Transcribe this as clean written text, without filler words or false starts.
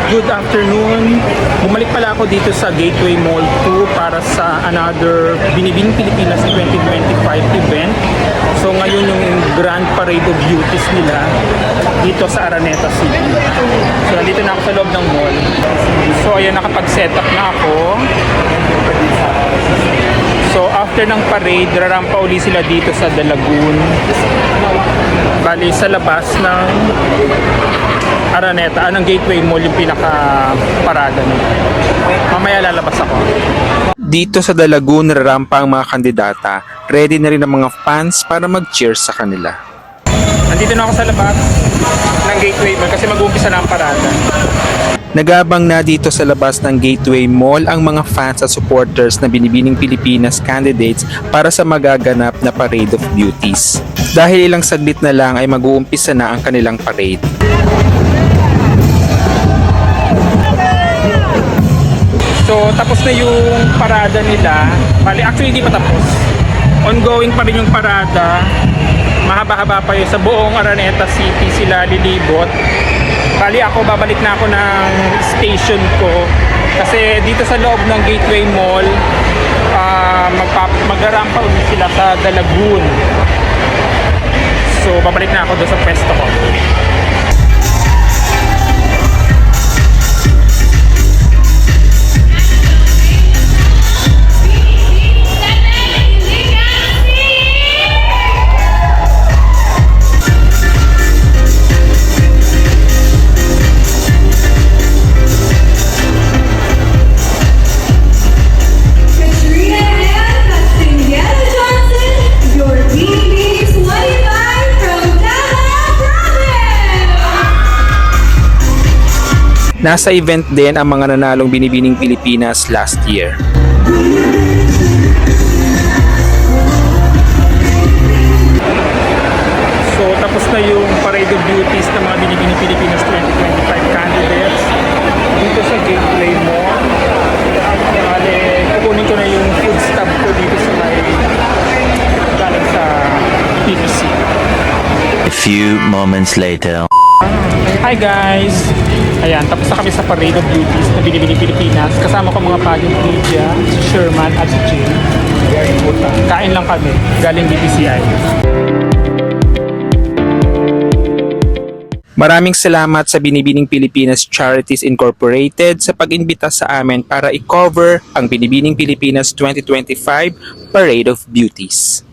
Good afternoon. Bumalik pala ako dito sa Gateway Mall 2 para sa another Binibining Pilipinas 2025 event. So ngayon yung Grand Parade of Beauties nila dito sa Araneta City. So nandito na ako sa loob ng mall. So ayan, nakapag-set up na ako. So after ng parade, rarampa uli sila dito sa The Lagoon. Bali sa labas ng Araneta, ng Gateway Mall yung pinaka-parada nila. Mamaya lalabas ako. Dito sa The Lagoon, rarampa ang mga kandidata. Ready na rin ang mga fans para mag-cheers sa kanila. Nandito na ako sa labas ng Gateway Mall kasi mag-uumpisa na ang parada. Nagabang na dito sa labas ng Gateway Mall ang mga fans at supporters na Binibining Pilipinas candidates para sa magaganap na Parade of Beauties. Dahil ilang saglit na lang ay mag-uumpisa na ang kanilang parade. So tapos na yung parada nila. Bali, actually hindi pa tapos. Ongoing pa rin yung parada. Mahaba-haba pa yun sa buong Araneta City sila lilibot. Bali ako, babalik na ako ng station ko kasi dito sa loob ng Gateway Mall mag-rampa ulit sila sa The Lagoon. So babalik na ako doon sa pwesto ko. Nasa event din ang mga nanalong Binibining Pilipinas last year. So tapos na yung Parade of Beauties ng mga Binibining Pilipinas 2025 candidates dito sa Gateway Mall. Kukunin ko na yung food stop ko dito sa galing sa PPC. A few moments later. Hi guys! Ayan, tapos na kami sa Parade of Beauties na Binibining Pilipinas. Kasama ko mga pageant media, si Sherman at si Jane. Kain lang kami, galing BPCI. Maraming salamat sa Binibining Pilipinas Charities Incorporated sa pag-imbita sa amin para i-cover ang Binibining Pilipinas 2025 Parade of Beauties.